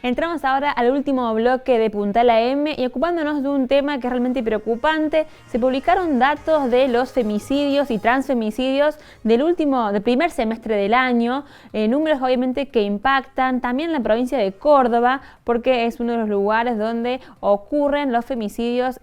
Entramos ahora al último bloque de Puntal AM y ocupándonos de un tema que es realmente preocupante. Se publicaron datos de los femicidios y transfemicidios del primer semestre del año, números obviamente que impactan también la provincia de Córdoba, porque es uno de los lugares donde ocurren los femicidios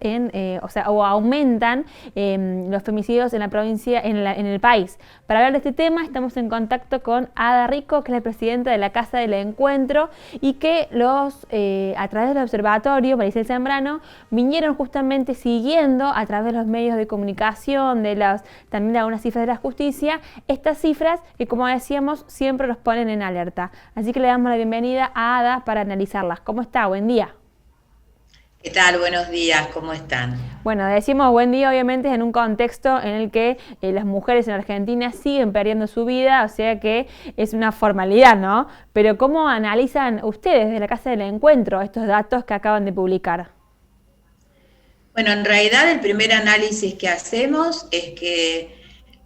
o aumentan los femicidios en la provincia, en el país. Para hablar de este tema estamos en contacto con Ada Rico, que es la presidenta de la Casa del Encuentro, y que a través del observatorio Maricel Zambrano vinieron justamente siguiendo a través de los medios de comunicación, también de algunas cifras de la justicia, estas cifras que, como decíamos, siempre los ponen en alerta. Así que le damos la bienvenida a Ada para analizarlas. ¿Cómo está? Buen día. ¿Qué tal? Buenos días, ¿cómo están? Bueno, decimos buen día obviamente en un contexto en el que las mujeres en Argentina siguen perdiendo su vida, o sea que es una formalidad, ¿no? Pero ¿cómo analizan ustedes desde la Casa del Encuentro estos datos que acaban de publicar? Bueno, en realidad el primer análisis que hacemos es que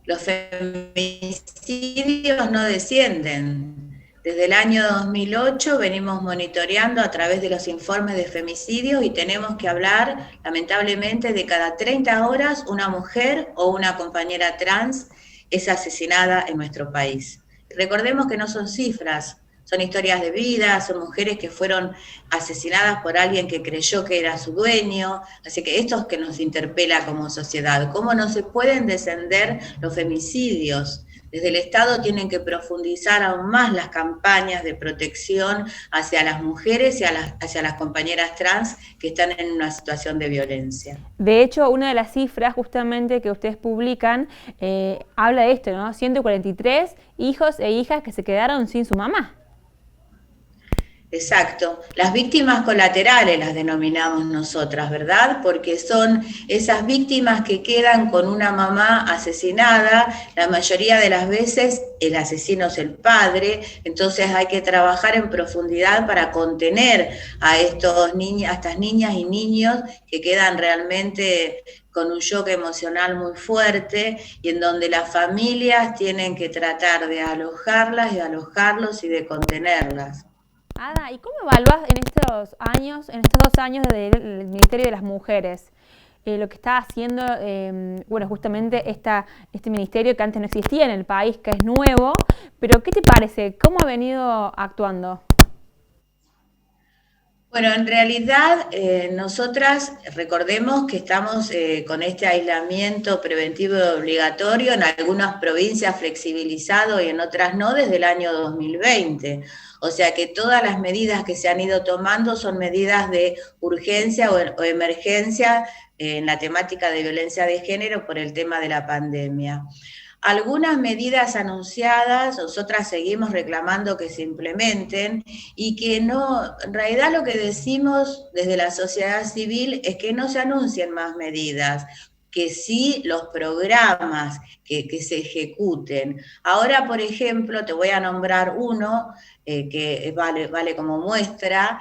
los feminicidios no descienden. Desde el año 2008 venimos monitoreando a través de los informes de femicidios y tenemos que hablar, lamentablemente, de cada 30 horas una mujer o una compañera trans es asesinada en nuestro país. Recordemos que no son cifras, son historias de vida, son mujeres que fueron asesinadas por alguien que creyó que era su dueño, así que esto es que nos interpela como sociedad. ¿Cómo no se pueden descender los femicidios? Desde el Estado tienen que profundizar aún más las campañas de protección hacia las mujeres y hacia las compañeras trans que están en una situación de violencia. De hecho, una de las cifras justamente que ustedes publican habla de esto, ¿no? 143 hijos e hijas que se quedaron sin su mamá. Exacto. Las víctimas colaterales las denominamos nosotras, ¿verdad? Porque son esas víctimas que quedan con una mamá asesinada, la mayoría de las veces el asesino es el padre, entonces hay que trabajar en profundidad para contener a estas niñas y niños que quedan realmente con un shock emocional muy fuerte y en donde las familias tienen que tratar de alojarlas y alojarlos y de contenerlas. Ada, ¿y cómo evaluás en estos 2 años del Ministerio de las Mujeres? Lo que está haciendo, justamente este ministerio que antes no existía en el país, que es nuevo, pero ¿qué te parece? ¿Cómo ha venido actuando? Bueno, en realidad nosotras recordemos que estamos con este aislamiento preventivo obligatorio, en algunas provincias flexibilizado y en otras no, desde el año 2020. O sea que todas las medidas que se han ido tomando son medidas de urgencia o emergencia en la temática de violencia de género por el tema de la pandemia. Algunas medidas anunciadas, nosotras seguimos reclamando que se implementen y que no, en realidad lo que decimos desde la sociedad civil es que no se anuncien más medidas, que sí los programas que se ejecuten. Ahora, por ejemplo, te voy a nombrar uno que vale como muestra.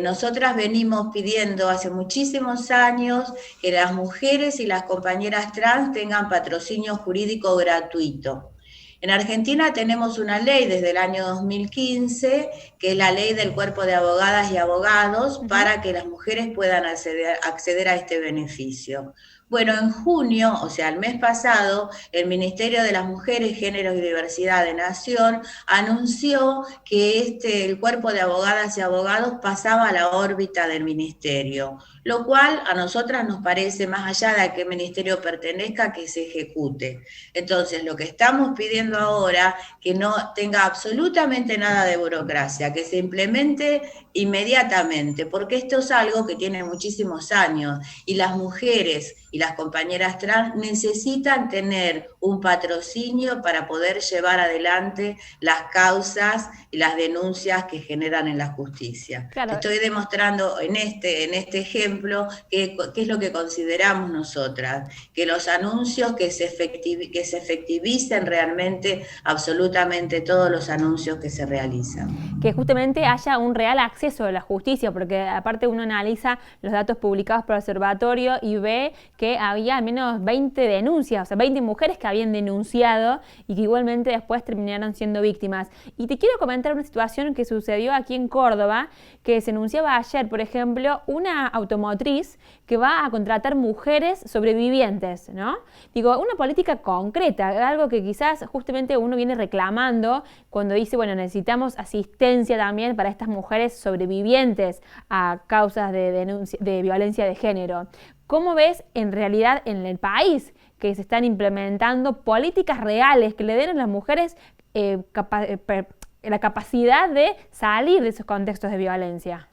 Nosotras venimos pidiendo hace muchísimos años que las mujeres y las compañeras trans tengan patrocinio jurídico gratuito. En Argentina tenemos una ley desde el año 2015, que es la ley del cuerpo de abogadas y abogados, para que las mujeres puedan acceder a este beneficio. Bueno, en junio, o sea, el mes pasado, el Ministerio de las Mujeres, Géneros y Diversidad de Nación anunció que el cuerpo de abogadas y abogados pasaba a la órbita del ministerio, lo cual a nosotras nos parece, más allá de a qué ministerio pertenezca, que se ejecute. Entonces, lo que estamos pidiendo ahora, que no tenga absolutamente nada de burocracia, que se implemente inmediatamente, porque esto es algo que tiene muchísimos años y las mujeres y las compañeras trans necesitan tener un patrocinio para poder llevar adelante las causas y las denuncias que generan en la justicia. Claro. Estoy demostrando en este ejemplo qué es lo que consideramos nosotras, que los anuncios que se efectivicen realmente absolutamente todos los anuncios que se realizan. que justamente haya un real acceso a la justicia, porque aparte uno analiza los datos publicados por el observatorio y ve que había al menos 20 denuncias, o sea, 20 mujeres que habían denunciado y que igualmente después terminaron siendo víctimas. Y te quiero comentar una situación que sucedió aquí en Córdoba, que se anunciaba ayer, por ejemplo, una automotriz que va a contratar mujeres sobrevivientes, ¿no? Digo, una política concreta, algo que quizás justamente uno viene reclamando cuando dice, bueno, necesitamos asistencia también para estas mujeres sobrevivientes a causas de violencia de género. ¿Cómo ves en realidad en el país que se están implementando políticas reales que le den a las mujeres la capacidad de salir de esos contextos de violencia?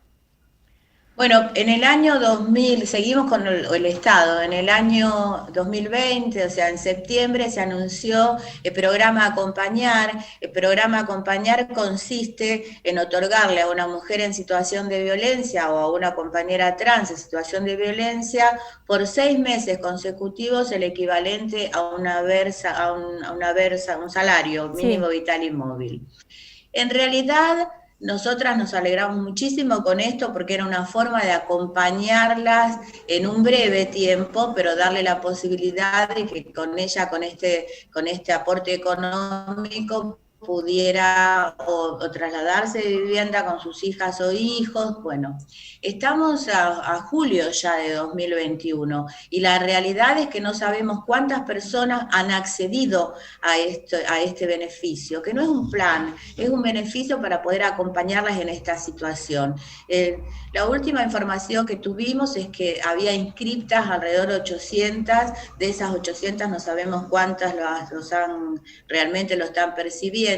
Bueno, en el año 2000, seguimos con el Estado, en el año 2020, o sea, en septiembre se anunció el programa Acompañar. El programa Acompañar consiste en otorgarle a una mujer en situación de violencia o a una compañera trans en situación de violencia por 6 meses consecutivos el equivalente a un salario Sí. mínimo vital y móvil. En realidad, nosotras nos alegramos muchísimo con esto porque era una forma de acompañarlas en un breve tiempo, pero darle la posibilidad de que con ella, con este aporte económico, pudiera o trasladarse de vivienda con sus hijas o hijos. Bueno, estamos a julio ya de 2021 y la realidad es que no sabemos cuántas personas han accedido a este beneficio, que no es un plan, es un beneficio para poder acompañarlas en esta situación. La última información que tuvimos es que había inscriptas alrededor de 800, de esas 800 no sabemos cuántas realmente lo están percibiendo,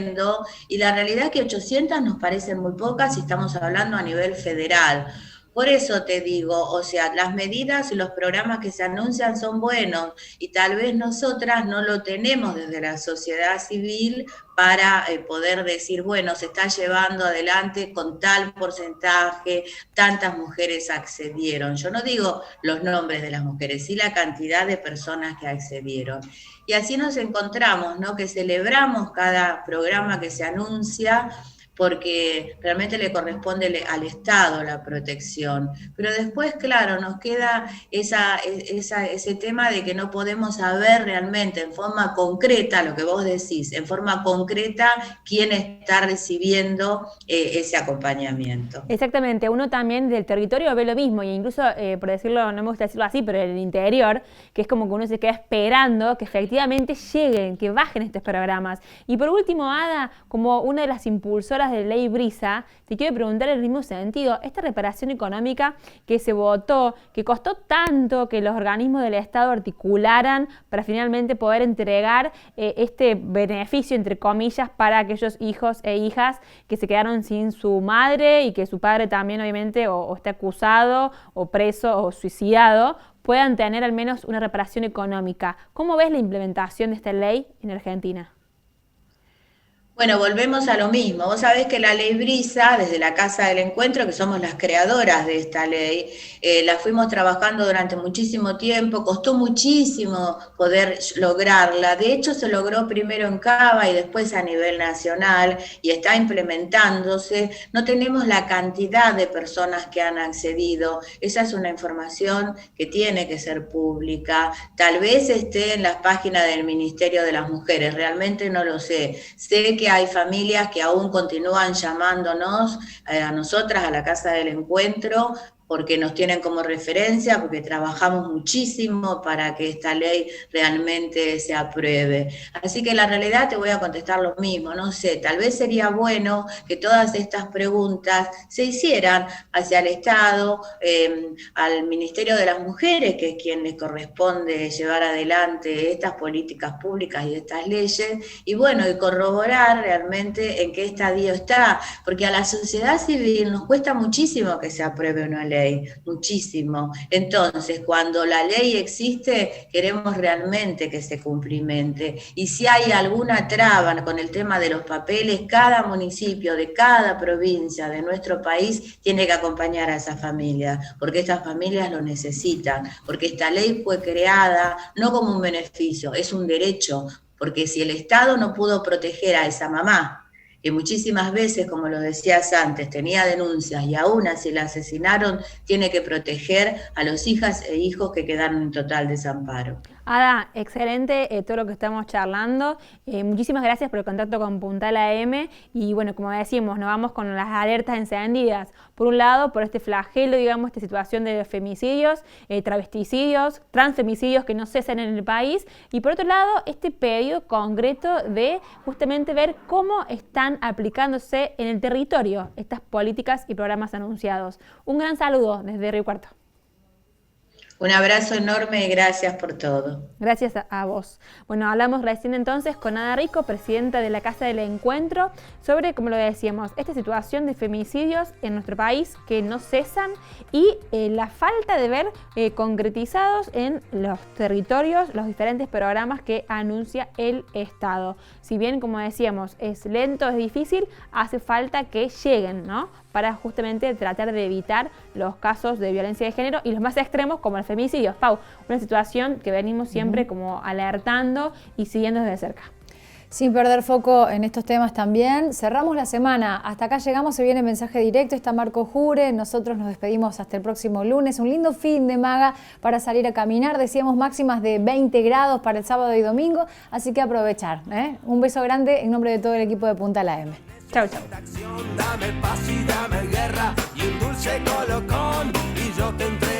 y la realidad es que 800 nos parecen muy pocas si estamos hablando a nivel federal. Por eso te digo, o sea, las medidas y los programas que se anuncian son buenos y tal vez nosotras no lo tenemos desde la sociedad civil para poder decir, bueno, se está llevando adelante con tal porcentaje, tantas mujeres accedieron. Yo no digo los nombres de las mujeres, sí la cantidad de personas que accedieron. Y así nos encontramos, ¿no? Que celebramos cada programa que se anuncia, porque realmente le corresponde al Estado la protección. Pero después, claro, nos queda ese tema de que no podemos saber realmente en forma concreta, lo que vos decís, en forma concreta quién está recibiendo ese acompañamiento. Exactamente, uno también del territorio ve lo mismo, e incluso, por decirlo, no me gusta decirlo así, pero en el interior, que es como que uno se queda esperando que efectivamente lleguen, que bajen estos programas. Y por último, Ada, como una de las impulsoras de Ley Brisa, te quiero preguntar en el mismo sentido, esta reparación económica que se votó, que costó tanto que los organismos del Estado articularan para finalmente poder entregar este beneficio, entre comillas, para aquellos hijos e hijas que se quedaron sin su madre y que su padre también obviamente o está acusado o preso o suicidado, puedan tener al menos una reparación económica. ¿Cómo ves la implementación de esta ley en Argentina? Bueno, volvemos a lo mismo. Vos sabés que la ley Brisa, desde la Casa del Encuentro, que somos las creadoras de esta ley, la fuimos trabajando durante muchísimo tiempo, costó muchísimo poder lograrla. De hecho, se logró primero en Cava y después a nivel nacional y está implementándose. No tenemos la cantidad de personas que han accedido. Esa es una información que tiene que ser pública. Tal vez esté en las páginas del Ministerio de las Mujeres, realmente no lo sé. Sé que hay familias que aún continúan llamándonos a nosotras, a la Casa del Encuentro, porque nos tienen como referencia, porque trabajamos muchísimo para que esta ley realmente se apruebe. Así que la realidad te voy a contestar lo mismo, no sé, tal vez sería bueno que todas estas preguntas se hicieran hacia el Estado, al Ministerio de las Mujeres, que es quien les corresponde llevar adelante estas políticas públicas y estas leyes, y bueno, y corroborar realmente en qué estadio está, porque a la sociedad civil nos cuesta muchísimo que se apruebe una ley, muchísimo. Entonces, cuando la ley existe, queremos realmente que se cumplimente. Y si hay alguna traba con el tema de los papeles, cada municipio de cada provincia de nuestro país tiene que acompañar a esa familia, porque estas familias lo necesitan, porque esta ley fue creada no como un beneficio, es un derecho, porque si el Estado no pudo proteger a esa mamá, y muchísimas veces, como lo decías antes, tenía denuncias y aún así la asesinaron, tiene que proteger a los hijas e hijos que quedaron en total desamparo. Ada, excelente todo lo que estamos charlando. Muchísimas gracias por el contacto con Puntal AM. Y bueno, como decimos, nos vamos con las alertas encendidas. Por un lado, por este flagelo, digamos, esta situación de femicidios, travesticidios, transfemicidios que no cesan en el país. Y por otro lado, este pedido concreto de justamente ver cómo están aplicándose en el territorio estas políticas y programas anunciados. Un gran saludo desde Río Cuarto. Un abrazo enorme y gracias por todo. Gracias a vos. Bueno, hablamos recién entonces con Ada Rico, presidenta de la Casa del Encuentro, sobre, como lo decíamos, esta situación de femicidios en nuestro país que no cesan y la falta de ver concretizados en los territorios los diferentes programas que anuncia el Estado. Si bien, como decíamos, es lento, es difícil, hace falta que lleguen, ¿no?, para justamente tratar de evitar los casos de violencia de género y los más extremos como el femicidio. Pau, una situación que venimos siempre como alertando y siguiendo desde cerca. Sin perder foco en estos temas también. Cerramos la semana. Hasta acá llegamos, se viene mensaje directo. Está Marco Jure. Nosotros nos despedimos hasta el próximo lunes. Un lindo fin de maga para salir a caminar. Decíamos máximas de 20 grados para el sábado y domingo. Así que aprovechar. Un beso grande en nombre de todo el equipo de Puntal AM. Chau, chau. Dame paz y dame guerra y un dulce colocón y yo te entrego